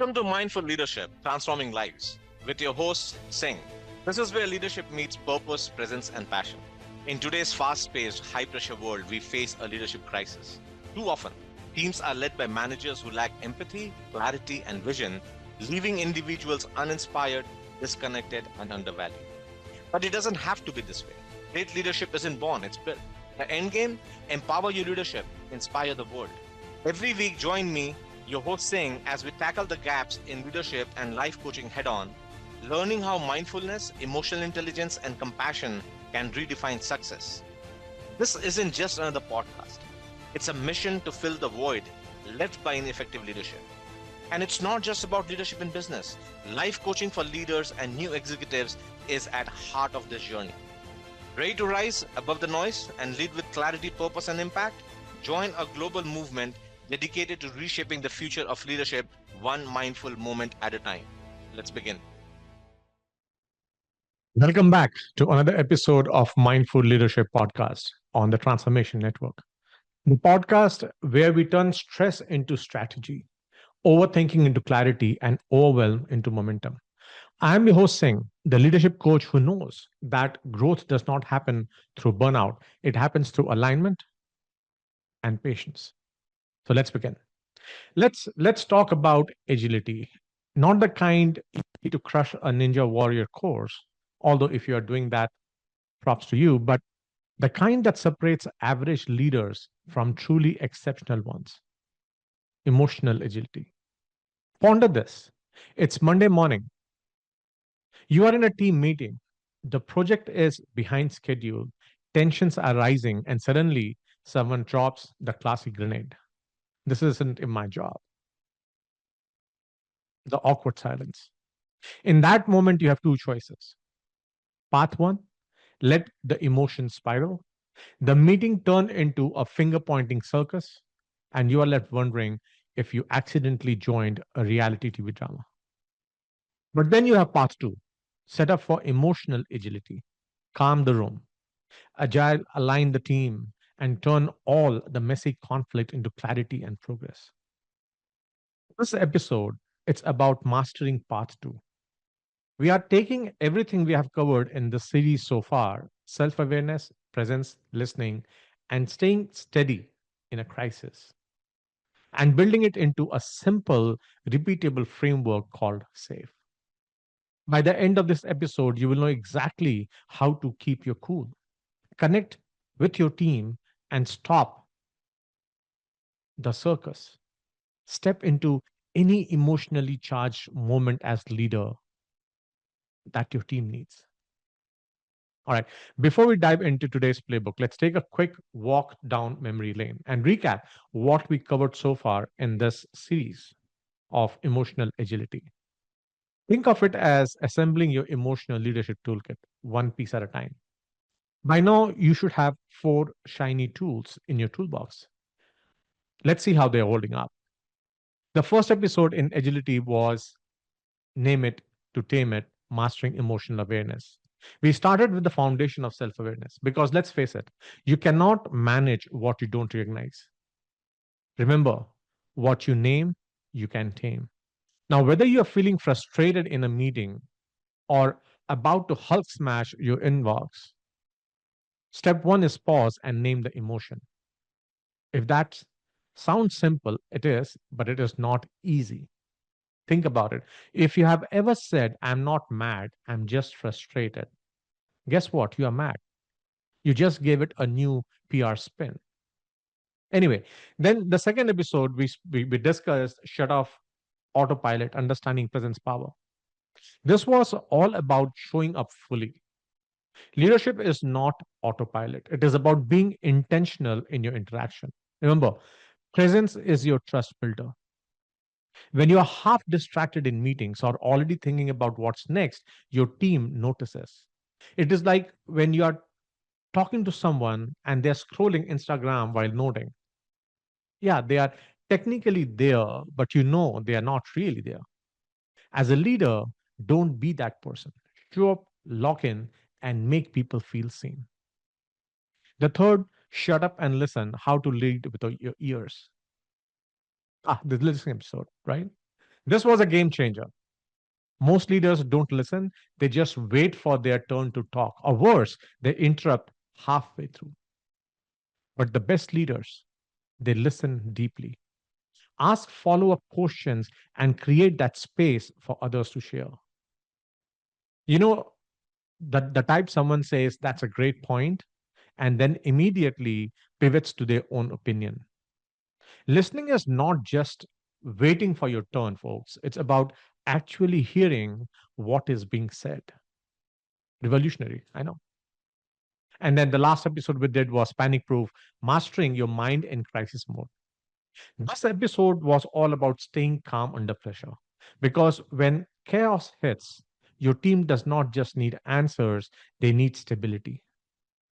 Welcome to Mindful Leadership, Transforming Lives, with your host, Singh. This is where leadership meets purpose, presence, and passion. In today's fast paced, high pressure world, we face a leadership crisis. Too often, teams are led by managers who lack empathy, clarity, and vision, leaving individuals uninspired, disconnected, and undervalued. But it doesn't have to be this way. Great leadership isn't born, it's built. The end game: empower your leadership, inspire the world. Every week, join me, your host Singh, as we tackle the gaps in leadership and life coaching head on, learning how mindfulness, emotional intelligence, and compassion can redefine success. This isn't just another podcast, it's a mission to fill the void left by ineffective leadership. And it's not just about leadership in business. Life coaching for leaders and new executives is at heart of this journey. Ready to rise above the noise and lead with clarity, purpose, and impact? Join a global movement dedicated to reshaping the future of leadership one mindful moment at a time. Let's begin. Welcome back to another episode of Mindful Leadership Podcast on the Transformation Network, the podcast where we turn stress into strategy, overthinking into clarity, and overwhelm into momentum. I am your host Singh, the leadership coach who knows that growth does not happen through burnout, it happens through alignment and patience. So let's begin. Let's talk about agility, not the kind you need to crush a ninja warrior course, although if you are doing that, props to you, but the kind that separates average leaders from truly exceptional ones: emotional agility. Ponder this. It's Monday morning. You are in a team meeting. The project is behind schedule. Tensions are rising, and suddenly someone drops the classic grenade. This isn't in my job. The awkward silence. In that moment, you have two choices. Path one: let the emotions spiral. The meeting turned into a finger pointing circus, and you are left wondering if you accidentally joined a reality TV drama. But then you have path two: set up for emotional agility, calm the room, agile, align the team, and turn all the messy conflict into clarity and progress. This episode, it's about mastering path two. We are taking everything we have covered in the series so far: self awareness, presence, listening, and staying steady in a crisis, and building it into a simple, repeatable framework called SAFE. By the end of this episode, you will know exactly how to keep your cool, connect with your team, and stop the circus. Step into any emotionally charged moment as leader that your team needs. All right. Before we dive into today's playbook, let's take a quick walk down memory lane and recap what we covered so far in this series of emotional agility. Think of it as assembling your emotional leadership toolkit, one piece at a time. By now, you should have four shiny tools in your toolbox. Let's see how they're holding up. The first episode in agility was Name It to Tame It, Mastering Emotional Awareness. We started with the foundation of self awareness because let's face it, you cannot manage what you don't recognize. Remember, what you name, you can tame. Now, whether you are feeling frustrated in a meeting or about to Hulk smash your inbox, step one is pause and name the emotion. If that sounds simple, it is, but it is not easy. Think about it. If you have ever said, I'm not mad, I'm just frustrated, guess what? You are mad. You just gave it a new PR spin. Anyway, then the second episode, we discussed shut off autopilot, understanding presence power. This was all about showing up fully. Leadership is not autopilot, it is about being intentional in your interaction. Remember, presence is your trust builder. When you are half distracted in meetings or already thinking about what's next, your team notices. It is like when you are talking to someone and they're scrolling Instagram while nodding. Yeah, they are technically there, but you know they are not really there. As a leader, don't be that person. Show up, lock in, and make people feel seen. The third, shut up and listen, how to lead with your ears. Ah, the listening episode, right? This was a game changer. Most leaders don't listen, they just wait for their turn to talk, or worse, they interrupt halfway through. But the best leaders, they listen deeply, ask follow up questions, and create that space for others to share. You know, the type someone says, that's a great point, and then immediately pivots to their own opinion. Listening is not just waiting for your turn, folks. It's about actually hearing what is being said. Revolutionary, I know. And then the last episode we did was Panic Proof, Mastering Your Mind in Crisis Mode. This episode was all about staying calm under pressure. Because when chaos hits, your team does not just need answers, they need stability.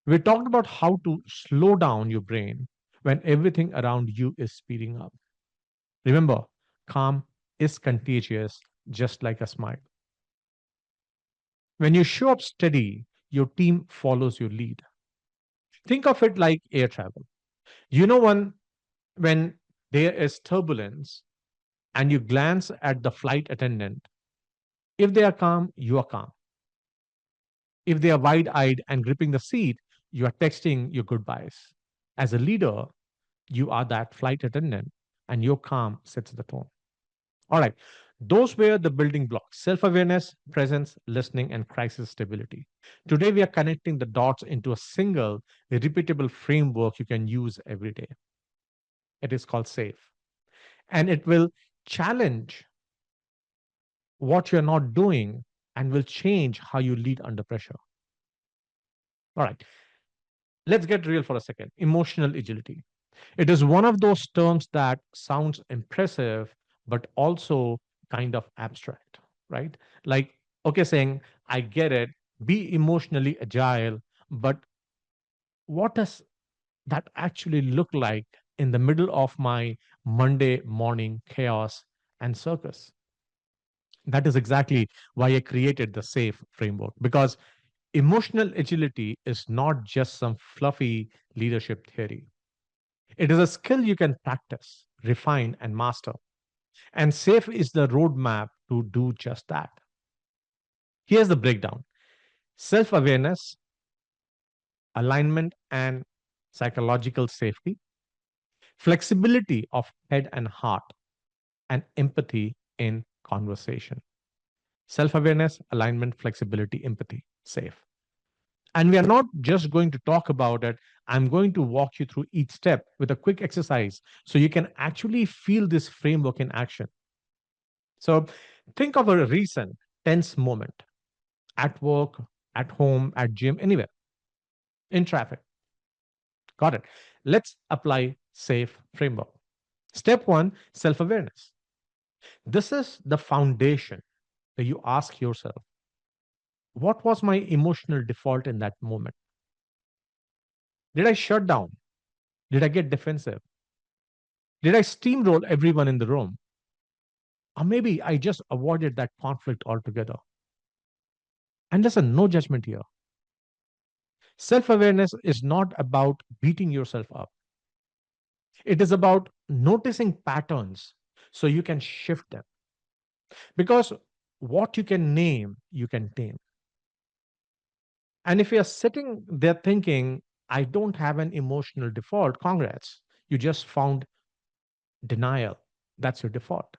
We talked about how to slow down your brain when everything around you is speeding up. Remember, calm is contagious, just like a smile. When you show up steady, your team follows your lead. Think of it like air travel. You know, when there is turbulence and you glance at the flight attendant, if they are calm, you are calm. If they are wide eyed and gripping the seat, you are texting your goodbyes. As a leader, you are that flight attendant, and your calm sets the tone. All right. Those were the building blocks: self awareness, presence, listening, and crisis stability. Today, we are connecting the dots into a single, repeatable framework you can use every day. It is called SAFE. And it will challenge what you're not doing and will change how you lead under pressure. All right. Let's get real for a second. Emotional agility. It is one of those terms that sounds impressive, but also kind of abstract, right? Like, okay, saying, I get it, be emotionally agile, but what does that actually look like in the middle of my Monday morning chaos and circus? That is exactly why I created the SAFE framework, because emotional agility is not just some fluffy leadership theory. It is a skill you can practice, refine, and master. And SAFE is the roadmap to do just that. Here's the breakdown: self awareness, alignment, and psychological safety, flexibility of head and heart, and empathy in conversation. Self awareness, alignment, flexibility, empathy, SAFE. And we are not just going to talk about it. I'm going to walk you through each step with a quick exercise so you can actually feel this framework in action. So think of a recent tense moment at work, at home, at gym, anywhere, in traffic. Got it. Let's apply SAFE framework. Step one, self awareness. This is the foundation where you ask yourself, what was my emotional default in that moment? Did I shut down? Did I get defensive? Did I steamroll everyone in the room? Or maybe I just avoided that conflict altogether. And listen, no judgment here. Self awareness is not about beating yourself up, it is about noticing patterns so you can shift them. Because what you can name, you can tame. And if you're sitting there thinking, I don't have an emotional default, congrats. You just found denial. That's your default.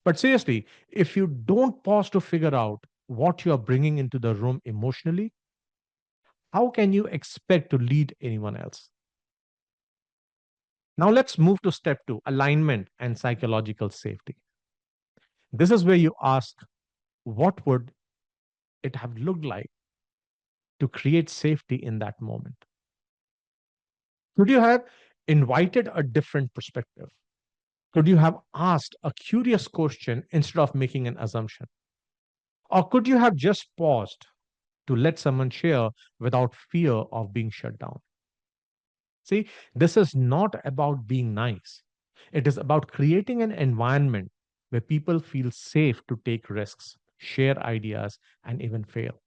But seriously, if you don't pause to figure out what you are bringing into the room emotionally, how can you expect to lead anyone else? Now let's move to step two, alignment and psychological safety. This is where you ask, what would it have looked like to create safety in that moment? Could you have invited a different perspective? Could you have asked a curious question instead of making an assumption? Or could you have just paused to let someone share without fear of being shut down? See, this is not about being nice. It is about creating an environment where people feel safe to take risks, share ideas, and even fail.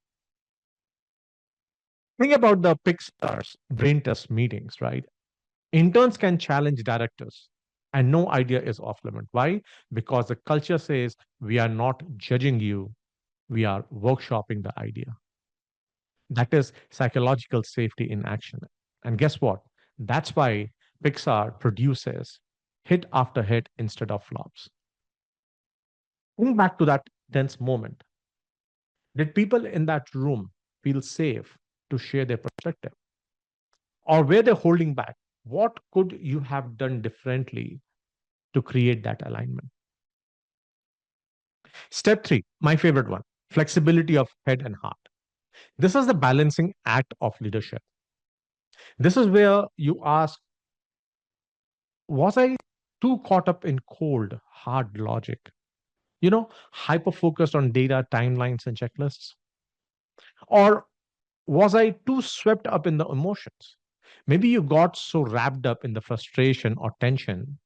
Think about the Pixar's brain test meetings, right? Interns can challenge directors. And no idea is off limit. Why? Because the culture says we are not judging you, we are workshopping the idea. That is psychological safety in action. And guess what? That's why Pixar produces hit after hit instead of flops. Think back to that tense moment. Did people in that room feel safe to share their perspective? Or were they holding back? What could you have done differently to create that alignment? Step three, my favorite one, flexibility of head and heart. This is the balancing act of leadership. This is where you ask, was I too caught up in cold, hard logic? Hyper focused on data, timelines, and checklists? Or was I too swept up in the emotions? Maybe you got so wrapped up in the frustration or tension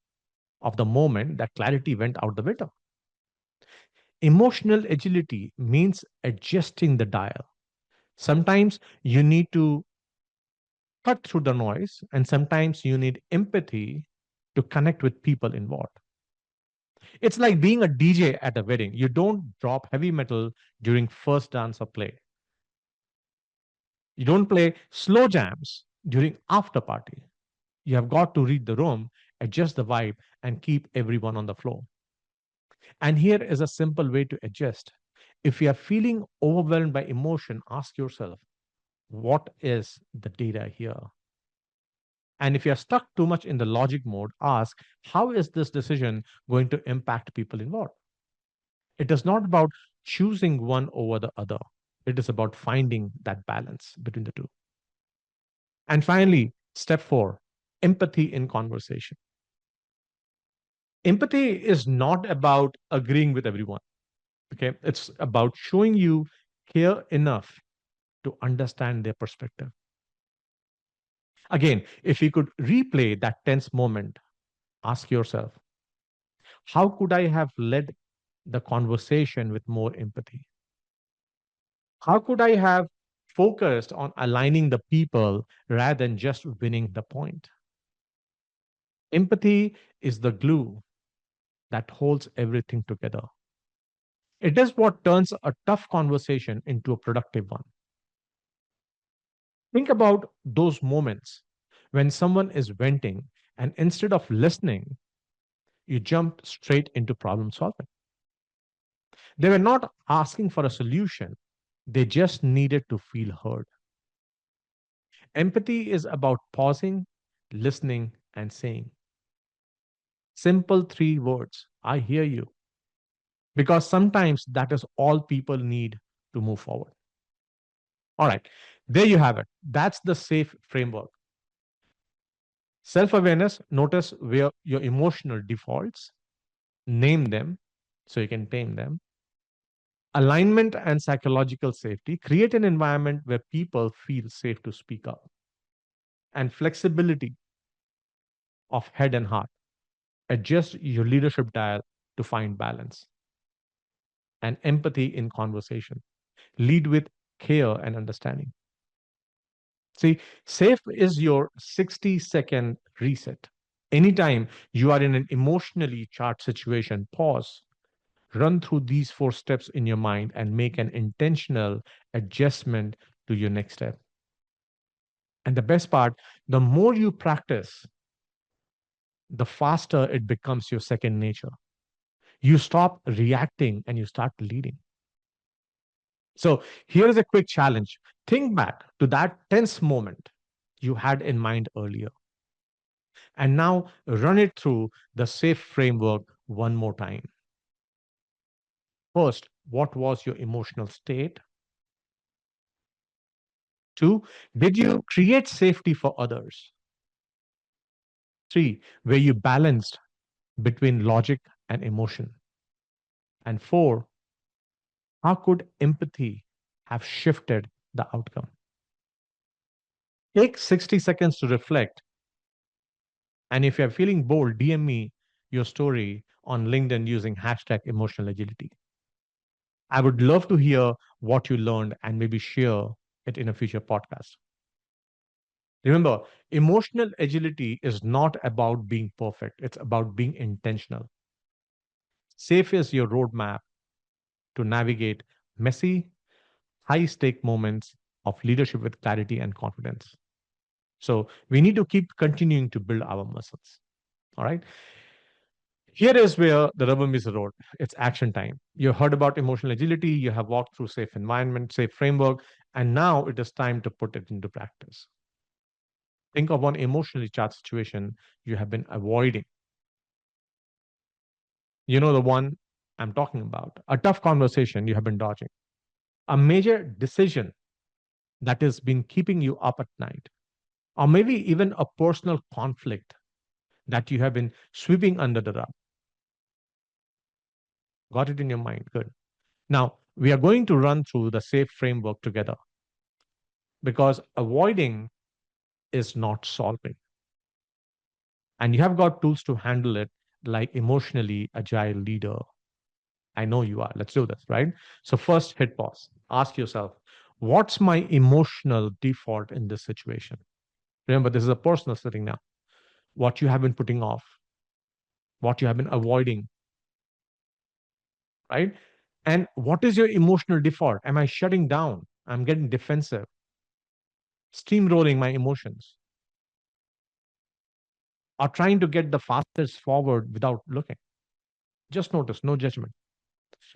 of the moment that clarity went out the window. Emotional agility means adjusting the dial. Sometimes you need to cut through the noise, and sometimes you need empathy to connect with people involved. It's like being a DJ at a wedding. You don't drop heavy metal during first dance or play. You don't play slow jams during after party. You have got to read the room, adjust the vibe, and keep everyone on the floor. And here is a simple way to adjust. If you are feeling overwhelmed by emotion, ask yourself, what is the data here? And if you're stuck too much in the logic mode, ask, how is this decision going to impact people involved? It is not about choosing one over the other, it is about finding that balance between the two. And finally, step four, empathy in conversation. Empathy is not about agreeing with everyone. Okay. It's about showing you care enough to understand their perspective. Again, if you could replay that tense moment, ask yourself, how could I have led the conversation with more empathy? How could I have focused on aligning the people rather than just winning the point? Empathy is the glue that holds everything together. It is what turns a tough conversation into a productive one. Think about those moments when someone is venting and instead of listening, you jump straight into problem solving. They were not asking for a solution, they just needed to feel heard. Empathy is about pausing, listening, and saying simple three words, I hear you. Because sometimes that is all people need to move forward. All right, there you have it. That's the safe framework. Self awareness, notice where your emotional defaults, name them so you can tame them. Alignment and psychological safety, create an environment where people feel safe to speak up. And flexibility of head and heart, adjust your leadership dial to find balance. And empathy in conversation, lead with care and understanding. See, safe is your 60-second reset. Anytime you are in an emotionally charged situation, pause, run through these four steps in your mind, and make an intentional adjustment to your next step. And the best part, the more you practice, the faster it becomes your second nature. You stop reacting and you start leading. So here is a quick challenge. Think back to that tense moment you had in mind earlier. And now run it through the SAFE framework one more time. First, what was your emotional state? Two, did you create safety for others? Three, were you balanced between logic and emotion? And four, how could empathy have shifted the outcome? Take 60 seconds to reflect. And if you're feeling bold, DM me your story on LinkedIn using hashtag emotional agility. I would love to hear what you learned and maybe share it in a future podcast. Remember, emotional agility is not about being perfect, it's about being intentional. Safe is your roadmap to navigate messy, high stake moments of leadership with clarity and confidence. So we need to keep continuing to build our muscles. All right. Here is where the rubber meets the road. It's action time. You heard about emotional agility, you have walked through safe environment, safe framework, and now it is time to put it into practice. Think of one emotionally charged situation you have been avoiding. You know the one I'm talking about. A tough conversation you have been dodging. A major decision that has been keeping you up at night. Or maybe even a personal conflict that you have been sweeping under the rug. Got it in your mind? Good. Now, we are going to run through the SAFE framework together because avoiding is not solving. And you have got tools to handle it like emotionally agile leader. I know you are. Let's do this, right? So, first, hit pause. Ask yourself, what's my emotional default in this situation? Remember, this is a personal setting now. What you have been putting off, what you have been avoiding, right? And what is your emotional default? Am I shutting down? I'm getting defensive, steamrolling my emotions, or trying to get the fastest forward without looking. Just notice, no judgment.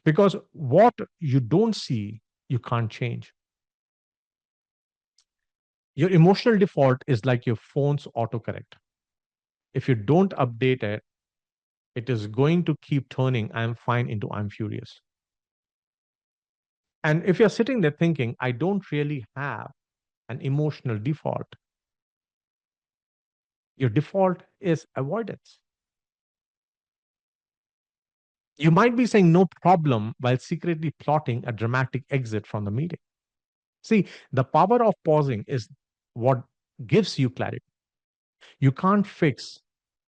Because what you don't see, you can't change. Your emotional default is like your phone's autocorrect. If you don't update it, it is going to keep turning I'm fine into I'm furious. And if you're sitting there thinking, I don't really have an emotional default, your default is avoidance. You might be saying no problem while secretly plotting a dramatic exit from the meeting. See, the power of pausing is what gives you clarity. You can't fix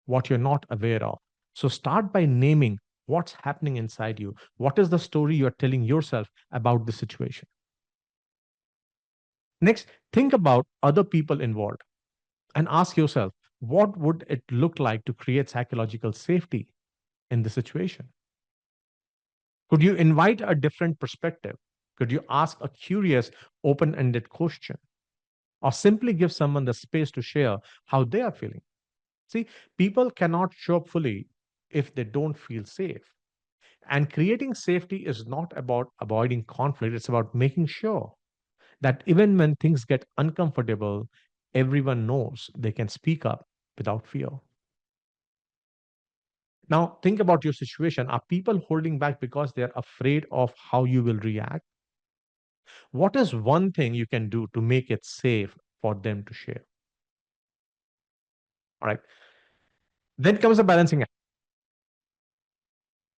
what you're not aware of. So start by naming what's happening inside you. What is the story you're telling yourself about the situation? Next, think about other people involved and ask yourself, what would it look like to create psychological safety in the situation? Could you invite a different perspective? Could you ask a curious, open ended question? Or simply give someone the space to share how they are feeling? See, people cannot show up fully if they don't feel safe. And creating safety is not about avoiding conflict, it's about making sure that even when things get uncomfortable, everyone knows they can speak up without fear. Now, think about your situation. Are people holding back because they're afraid of how you will react? What is one thing you can do to make it safe for them to share? All right. Then comes the balancing act.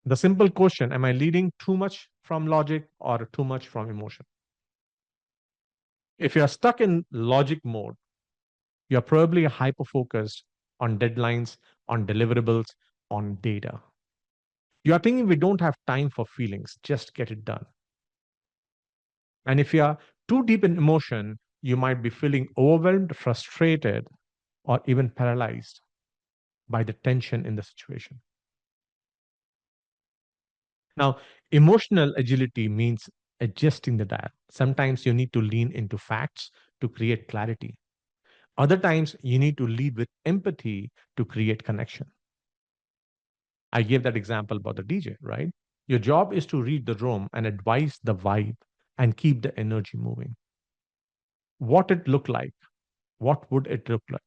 The simple question: am I leading too much from logic or too much from emotion? If you're stuck in logic mode, you're probably hyper focused on deadlines, on deliverables, on data. You are thinking we don't have time for feelings, just get it done. And if you are too deep in emotion, you might be feeling overwhelmed, frustrated, or even paralyzed by the tension in the situation. Now, emotional agility means adjusting the dial. Sometimes you need to lean into facts to create clarity. Other times you need to lead with empathy to create connection. I gave that example about the DJ, right? Your job is to read the room and advise the vibe and keep the energy moving. What it look like? What would it look like?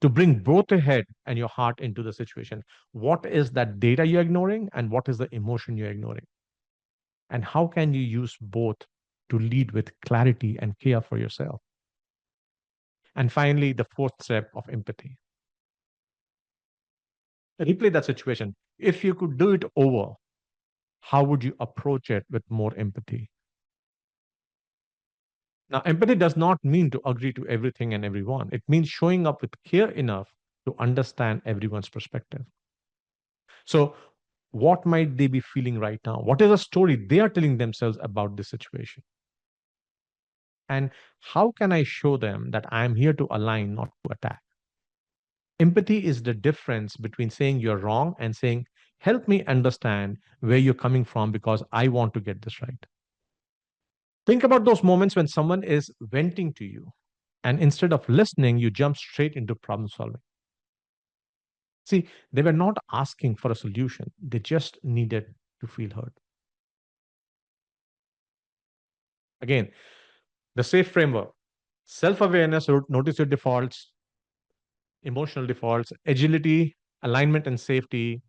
To bring both the head and your heart into the situation. What is that data you're ignoring and what is the emotion you're ignoring? And how can you use both to lead with clarity and care for yourself? And finally, the fourth step of empathy. Replay that situation. If you could do it over, how would you approach it with more empathy? Now, empathy does not mean to agree to everything and everyone. It means showing up with care enough to understand everyone's perspective. So, what might they be feeling right now? What is the story they are telling themselves about this situation? And how can I show them that I'm here to align, not to attack? Empathy is the difference between saying you're wrong and saying, help me understand where you're coming from because I want to get this right. Think about those moments when someone is venting to you, and instead of listening, you jump straight into problem solving. See, they were not asking for a solution, they just needed to feel heard. Again, the safe framework: self awareness, notice your defaults, emotional defaults, agility, alignment, and safety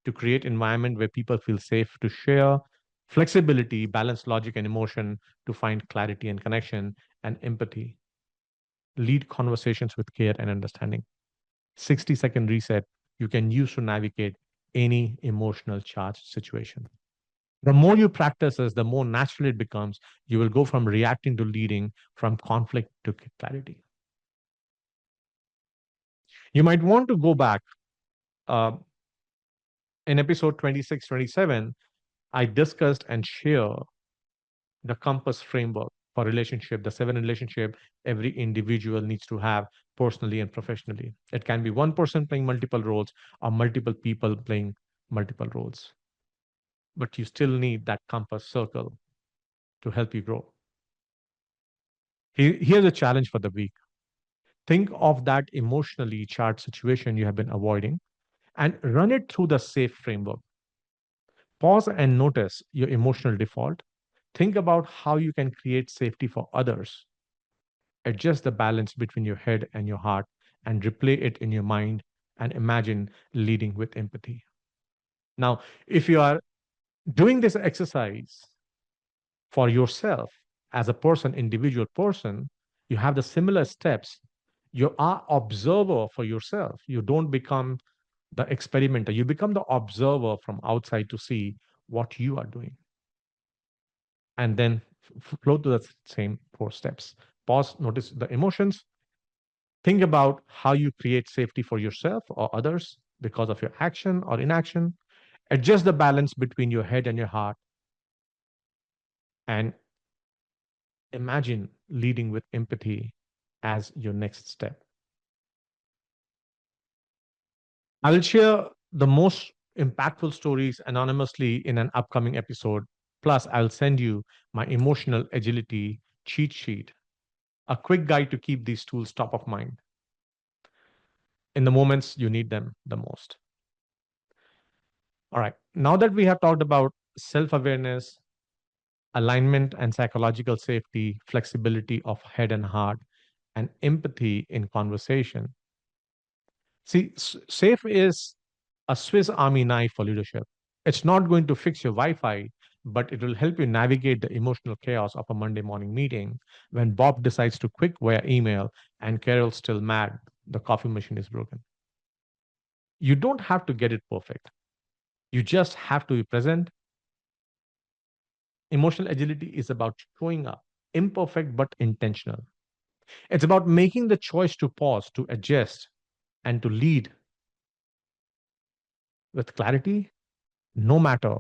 to create environment where people feel safe to share, flexibility, balance logic and emotion to find clarity and connection, and empathy. Lead conversations with care and understanding. 60-second reset you can use to navigate any emotional charged situation. The more you practice this, the more natural it becomes. You will go from reacting to leading, from conflict to clarity. You might want to go back. Uh, in episode 26, 27, I discussed and share the compass framework for relationship, the seven relationship every individual needs to have personally and professionally. It can be one person playing multiple roles or multiple people playing multiple roles, but you still need that compass circle to help you grow. Here's a challenge for the week. Think of that emotionally charged situation you have been avoiding and run it through the safe framework. Pause and notice your emotional default. Think about how you can create safety for others. Adjust the balance between your head and your heart and replay it in your mind and imagine leading with empathy. Now, if you are doing this exercise for yourself as a person, individual person, you have the similar steps. You are observer for yourself. You don't become the experimenter. You become the observer from outside to see what you are doing. And then flow to the same four steps. Pause, notice the emotions. Think about how you create safety for yourself or others because of your action or inaction. Adjust the balance between your head and your heart and imagine leading with empathy as your next step. I will share the most impactful stories anonymously in an upcoming episode. Plus, I'll send you my emotional agility cheat sheet, a quick guide to keep these tools top of mind in the moments you need them the most. All right. Now that we have talked about self awareness, alignment and psychological safety, flexibility of head and heart, and empathy in conversation. See, SAFE is a Swiss Army knife for leadership. It's not going to fix your Wi Fi, but it will help you navigate the emotional chaos of a Monday morning meeting when Bob decides to quit via email and Carol's still mad the coffee machine is broken. You don't have to get it perfect. You just have to be present. Emotional agility is about showing up, imperfect but intentional. It's about making the choice to pause, to adjust, and to lead with clarity, no matter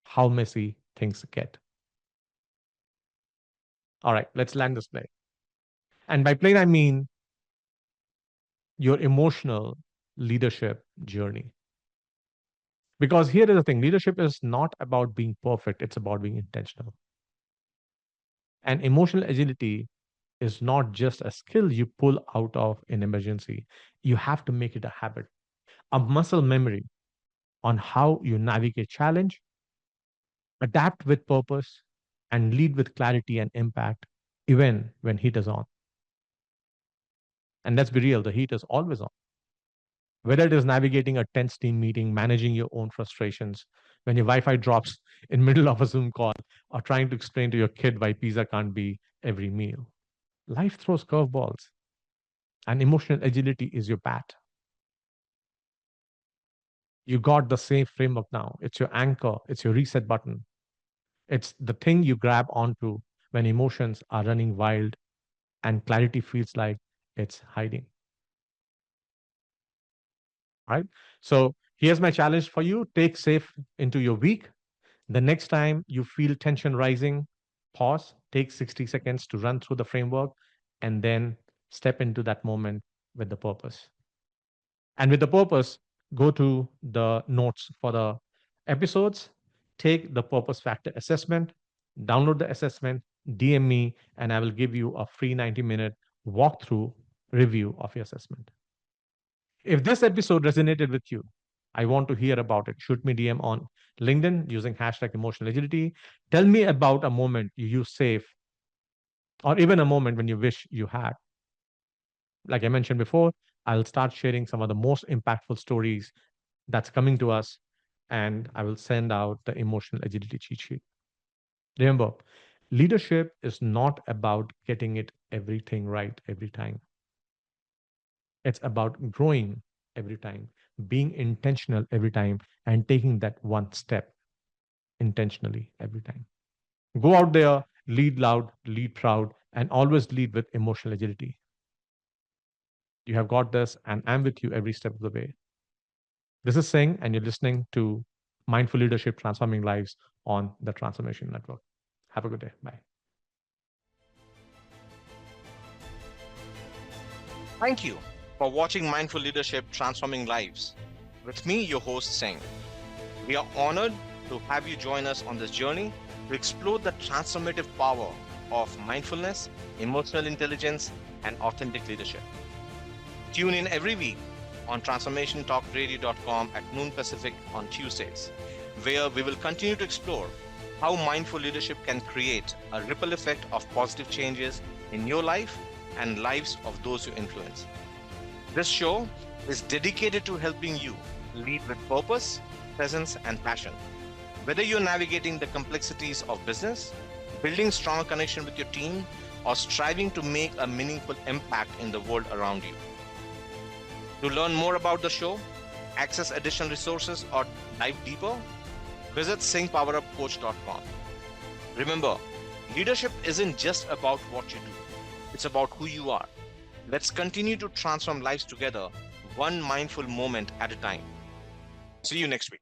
how messy things get. All right, let's land this plane. And by plane, I mean your emotional leadership journey. Because here is the thing: leadership is not about being perfect, it's about being intentional. And emotional agility is not just a skill you pull out of an emergency, you have to make it a habit, a muscle memory on how you navigate challenge, adapt with purpose, and lead with clarity and impact, even when heat is on. And let's be real, the heat is always on. Whether it is navigating a tense team meeting, managing your own frustrations, when your Wi-Fi drops in middle of a Zoom call, or trying to explain to your kid why pizza can't be every meal. Life throws curveballs, and emotional agility is your bat. You got the same framework now. It's your anchor, it's your reset button. It's the thing you grab onto when emotions are running wild and clarity feels like it's hiding. Right? So here's my challenge for you: take safe into your week. The next time you feel tension rising, pause, Take 60 seconds to run through the framework and then step into that moment with the purpose. And with the purpose, go to the notes for the episodes, take the purpose factor assessment, download the assessment, DM me, and I will give you a free 90-minute walkthrough review of your assessment. If this episode resonated with you, I want to hear about it. Shoot me DM on LinkedIn using hashtag emotional agility. Tell me about a moment you use safe or even a moment when you wish you had. Like I mentioned before, I'll start sharing some of the most impactful stories that's coming to us, and I will send out the emotional agility cheat sheet. Remember, leadership is not about getting it everything right every time. It's about growing every time, being intentional every time, and taking that one step intentionally every time. Go out there, lead loud, lead proud, and always lead with emotional agility. You have got this, and I'm with you every step of the way. This is Singh, and you're listening to Mindful Leadership Transforming Lives on the Transformation Network. Have a good day. Bye. Thank you for watching Mindful Leadership Transforming Lives. With me, your host, Singh. We are honored to have you join us on this journey to explore the transformative power of mindfulness, emotional intelligence, and authentic leadership. Tune in every week on transformationtalkradio.com at noon Pacific on Tuesdays, where we will continue to explore how mindful leadership can create a ripple effect of positive changes in your life and lives of those you influence. This show is dedicated to helping you lead with purpose, presence, and passion. Whether you're navigating the complexities of business, building strong connection with your team, or striving to make a meaningful impact in the world around you. To learn more about the show, access additional resources, or dive deeper, visit singpowerupcoach.com. Remember, leadership isn't just about what you do, it's about who you are. Let's continue to transform lives together, one mindful moment at a time. See you next week.